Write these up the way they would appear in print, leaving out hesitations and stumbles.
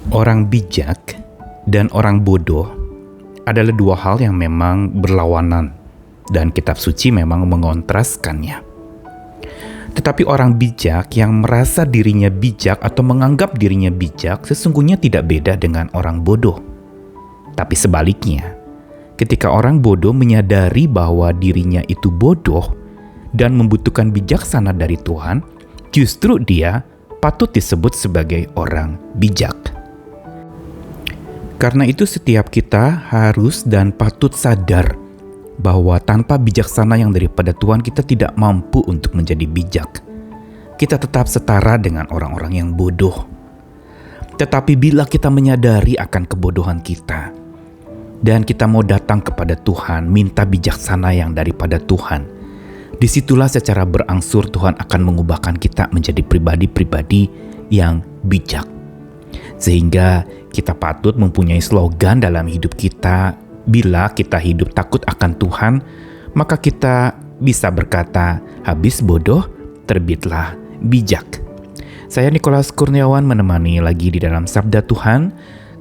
Orang bijak dan orang bodoh adalah dua hal yang memang berlawanan, dan kitab suci memang mengontraskannya. Tetapi orang bijak yang merasa dirinya bijak atau menganggap dirinya bijak sesungguhnya tidak beda dengan orang bodoh. Tapi sebaliknya, ketika orang bodoh menyadari bahwa dirinya itu bodoh dan membutuhkan bijaksana dari Tuhan, justru dia patut disebut sebagai orang bijak. Karena itu setiap kita harus dan patut sadar bahwa tanpa bijaksana yang daripada Tuhan kita tidak mampu untuk menjadi bijak. Kita tetap setara dengan orang-orang yang bodoh. Tetapi bila kita menyadari akan kebodohan kita dan kita mau datang kepada Tuhan, minta bijaksana yang daripada Tuhan, disitulah secara berangsur Tuhan akan mengubahkan kita menjadi pribadi-pribadi yang bijak. Sehingga kita patut mempunyai slogan dalam hidup kita. Bila kita hidup takut akan Tuhan, maka kita bisa berkata, habis bodoh, terbitlah bijak. Saya Nikolas Kurniawan menemani lagi di dalam Sabda Tuhan.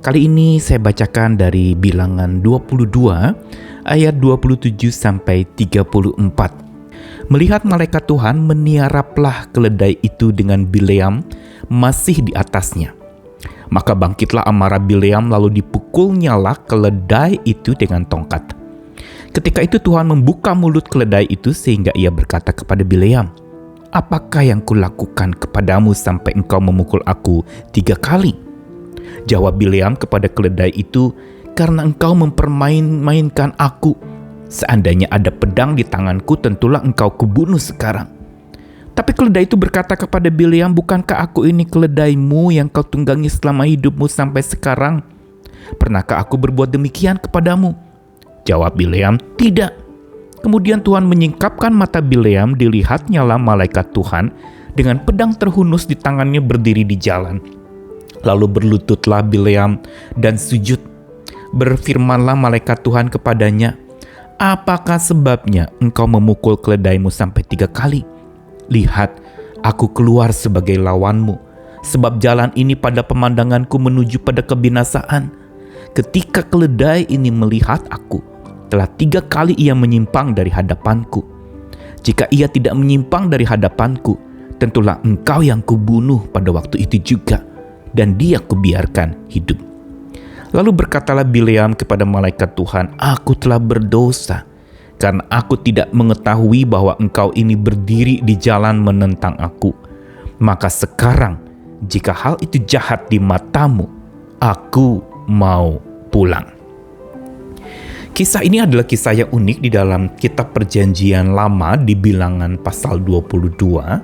Kali ini saya bacakan dari Bilangan 22 ayat 27 sampai 34. Melihat malaikat Tuhan, meniaraplah keledai itu dengan Bileam masih di atasnya. Maka bangkitlah amarah Bileam, lalu dipukulnyalah keledai itu dengan tongkat. Ketika itu Tuhan membuka mulut keledai itu sehingga ia berkata kepada Bileam, "Apakah yang kulakukan kepadamu sampai engkau memukul aku 3 kali?" Jawab Bileam kepada keledai itu, "Karena engkau mempermain-mainkan aku. Seandainya ada pedang di tanganku, tentulah engkau kubunuh sekarang." Tapi keledai itu berkata kepada Bileam, "Bukankah aku ini keledaimu yang kau tunggangi selama hidupmu sampai sekarang? Pernahkah aku berbuat demikian kepadamu?" Jawab Bileam, "Tidak." Kemudian Tuhan menyingkapkan mata Bileam, dilihatnyalah malaikat Tuhan dengan pedang terhunus di tangannya berdiri di jalan. Lalu berlututlah Bileam dan sujud. Berfirmanlah malaikat Tuhan kepadanya, "Apakah sebabnya engkau memukul keledaimu sampai 3 kali? Lihat, aku keluar sebagai lawanmu, sebab jalan ini pada pemandanganku menuju pada kebinasaan. Ketika keledai ini melihat aku, telah 3 kali ia menyimpang dari hadapanku. Jika ia tidak menyimpang dari hadapanku, tentulah engkau yang kubunuh pada waktu itu juga, dan dia kubiarkan hidup." Lalu berkatalah Bileam kepada malaikat Tuhan, "Aku telah berdosa, karena aku tidak mengetahui bahwa engkau ini berdiri di jalan menentang aku. Maka sekarang, jika hal itu jahat di matamu, aku mau pulang." Kisah ini adalah kisah yang unik di dalam kitab Perjanjian Lama di Bilangan pasal 22.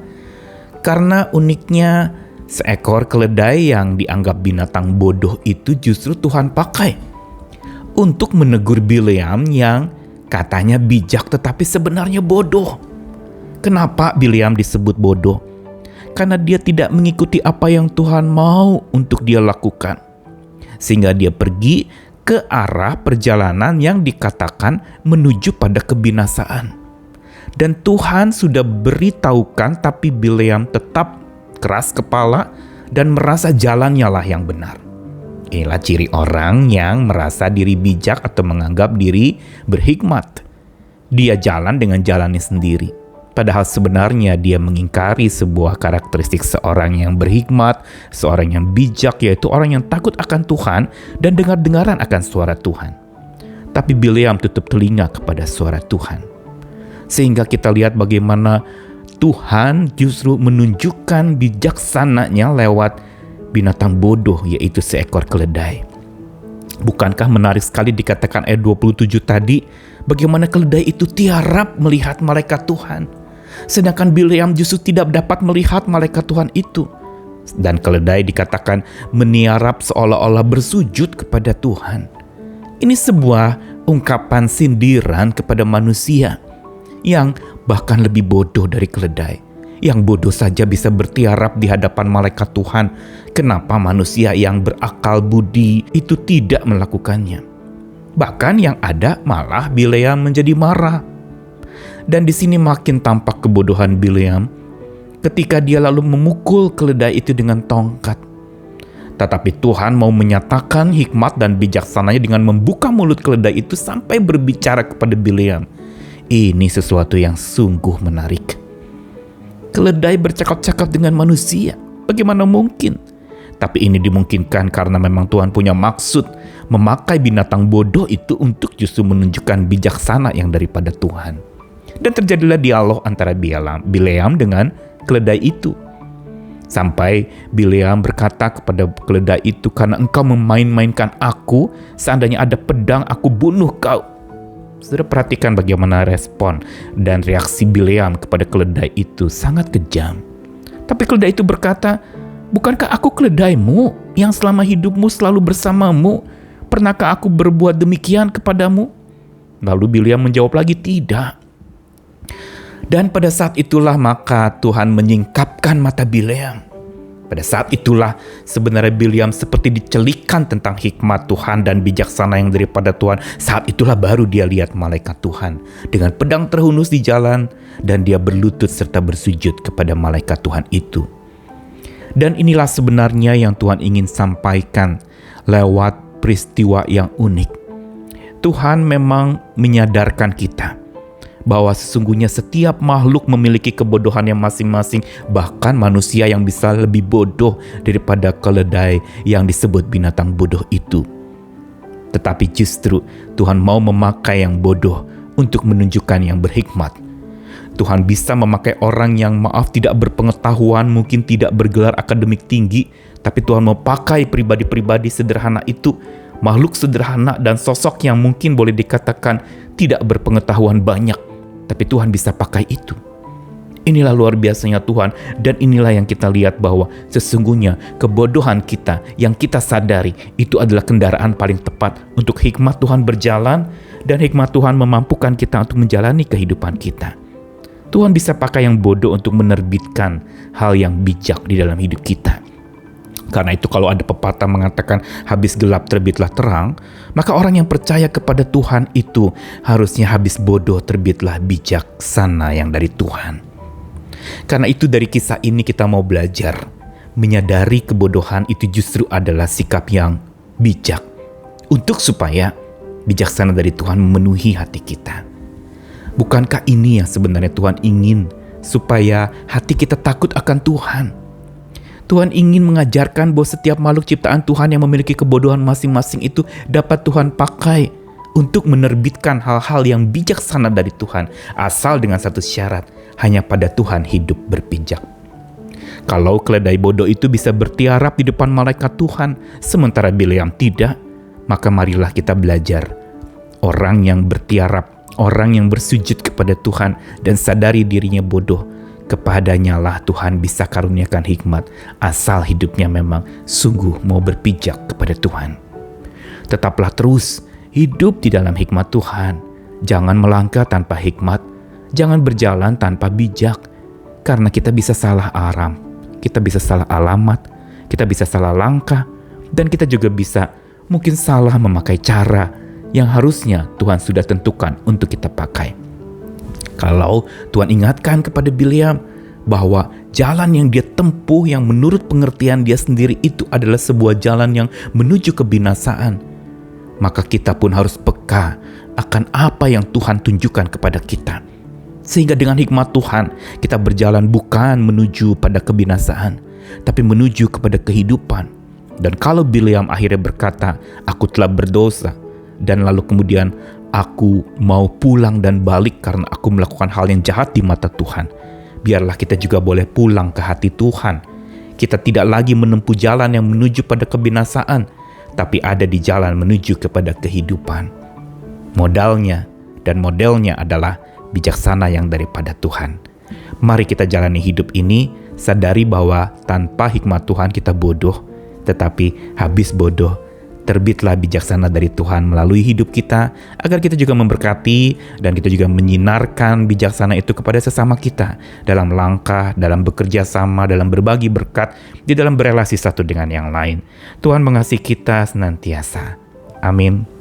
Karena uniknya, seekor keledai yang dianggap binatang bodoh itu justru Tuhan pakai untuk menegur Bileam yang katanya bijak tetapi sebenarnya bodoh. Kenapa Bileam disebut bodoh? Karena dia tidak mengikuti apa yang Tuhan mau untuk dia lakukan. Sehingga dia pergi ke arah perjalanan yang dikatakan menuju pada kebinasaan. Dan Tuhan sudah beritahukan, tapi Bileam tetap keras kepala dan merasa jalannya lah yang benar. Inilah ciri orang yang merasa diri bijak atau menganggap diri berhikmat. Dia jalan dengan jalannya sendiri. Padahal sebenarnya dia mengingkari sebuah karakteristik seorang yang berhikmat, seorang yang bijak, yaitu orang yang takut akan Tuhan dan dengar-dengaran akan suara Tuhan. Tapi Bileam tutup telinga kepada suara Tuhan. Sehingga kita lihat bagaimana Tuhan justru menunjukkan bijaksananya lewat binatang bodoh, yaitu seekor keledai. Bukankah menarik sekali dikatakan ayat 27 tadi, bagaimana keledai itu tiarap melihat malaikat Tuhan, sedangkan Bileam justru tidak dapat melihat malaikat Tuhan itu. Dan keledai dikatakan meniarap seolah-olah bersujud kepada Tuhan. Ini sebuah ungkapan sindiran kepada manusia yang bahkan lebih bodoh dari keledai. Yang bodoh saja bisa bertiarap di hadapan malaikat Tuhan. Kenapa manusia yang berakal budi itu tidak melakukannya? Bahkan yang ada malah Bileam menjadi marah. Dan di sini makin tampak kebodohan Bileam ketika dia lalu memukul keledai itu dengan tongkat. Tetapi Tuhan mau menyatakan hikmat dan bijaksananya dengan membuka mulut keledai itu sampai berbicara kepada Bileam. Ini sesuatu yang sungguh menarik. Keledai bercakap-cakap dengan manusia. Bagaimana mungkin? Tapi ini dimungkinkan karena memang Tuhan punya maksud memakai binatang bodoh itu untuk justru menunjukkan bijaksana yang daripada Tuhan. Dan terjadilah dialog antara Bileam dengan keledai itu. Sampai Bileam berkata kepada keledai itu, "Karena engkau memain-mainkan aku, seandainya ada pedang aku bunuh kau." Saudara, perhatikan bagaimana respon dan reaksi Bileam kepada keledai itu sangat kejam. Tapi keledai itu berkata, "Bukankah aku keledaimu yang selama hidupmu selalu bersamamu? Pernahkah aku berbuat demikian kepadamu?" Lalu Bileam menjawab lagi, "Tidak." Dan pada saat itulah maka Tuhan menyingkapkan mata Bileam. Pada saat itulah sebenarnya Bileam seperti dicelikan tentang hikmat Tuhan dan bijaksana yang daripada Tuhan. Saat itulah baru dia lihat malaikat Tuhan dengan pedang terhunus di jalan, dan dia berlutut serta bersujud kepada malaikat Tuhan itu. Dan inilah sebenarnya yang Tuhan ingin sampaikan lewat peristiwa yang unik. Tuhan memang menyadarkan kita bahwa sesungguhnya setiap makhluk memiliki kebodohannya masing-masing, bahkan manusia yang bisa lebih bodoh daripada keledai yang disebut binatang bodoh itu. Tetapi justru Tuhan mau memakai yang bodoh untuk menunjukkan yang berhikmat. Tuhan bisa memakai orang yang tidak berpengetahuan, mungkin tidak bergelar akademik tinggi, tapi Tuhan mau pakai pribadi-pribadi sederhana itu, makhluk sederhana dan sosok yang mungkin boleh dikatakan tidak berpengetahuan banyak. Tapi Tuhan bisa pakai itu. Inilah luar biasanya Tuhan, dan inilah yang kita lihat bahwa sesungguhnya kebodohan kita yang kita sadari itu adalah kendaraan paling tepat untuk hikmat Tuhan berjalan, dan hikmat Tuhan memampukan kita untuk menjalani kehidupan kita. Tuhan bisa pakai yang bodoh untuk menerbitkan hal yang bijak di dalam hidup kita. Karena itu kalau ada pepatah mengatakan habis gelap terbitlah terang, maka orang yang percaya kepada Tuhan itu harusnya habis bodoh terbitlah bijaksana yang dari Tuhan. Karena itu dari kisah ini kita mau belajar, menyadari kebodohan itu justru adalah sikap yang bijak, untuk supaya bijaksana dari Tuhan memenuhi hati kita. Bukankah ini yang sebenarnya Tuhan ingin, supaya hati kita takut akan Tuhan? Tuhan ingin mengajarkan bahwa setiap makhluk ciptaan Tuhan yang memiliki kebodohan masing-masing itu dapat Tuhan pakai untuk menerbitkan hal-hal yang bijaksana dari Tuhan, asal dengan satu syarat, hanya pada Tuhan hidup berpijak. Kalau keledai bodoh itu bisa bertiarap di depan malaikat Tuhan, sementara Bileam tidak, maka marilah kita belajar. Orang yang bertiarap, orang yang bersujud kepada Tuhan dan sadari dirinya bodoh, kepadanya lah Tuhan bisa karuniakan hikmat, asal hidupnya memang sungguh mau berpijak kepada Tuhan. Tetaplah terus hidup di dalam hikmat Tuhan. Jangan melangkah tanpa hikmat, jangan berjalan tanpa bijak, karena kita bisa salah arah, kita bisa salah alamat, kita bisa salah langkah, dan kita juga bisa mungkin salah memakai cara yang harusnya Tuhan sudah tentukan untuk kita pakai. Kalau Tuhan ingatkan kepada Bileam bahwa jalan yang dia tempuh yang menurut pengertian dia sendiri itu adalah sebuah jalan yang menuju kebinasaan, maka kita pun harus peka akan apa yang Tuhan tunjukkan kepada kita. Sehingga dengan hikmat Tuhan kita berjalan bukan menuju pada kebinasaan, tapi menuju kepada kehidupan. Dan kalau Bileam akhirnya berkata, "Aku telah berdosa," dan lalu kemudian aku mau pulang dan balik karena aku melakukan hal yang jahat di mata Tuhan, biarlah kita juga boleh pulang ke hati Tuhan. Kita tidak lagi menempuh jalan yang menuju pada kebinasaan, tapi ada di jalan menuju kepada kehidupan. Modalnya dan modelnya adalah bijaksana yang daripada Tuhan. Mari kita jalani hidup ini, sadari bahwa tanpa hikmat Tuhan kita bodoh, tetapi habis bodoh, terbitlah bijaksana dari Tuhan melalui hidup kita, agar kita juga memberkati dan kita juga menyinarkan bijaksana itu kepada sesama kita dalam langkah, dalam bekerja sama, dalam berbagi berkat, di dalam berelasi satu dengan yang lain. Tuhan mengasihi kita senantiasa. Amin.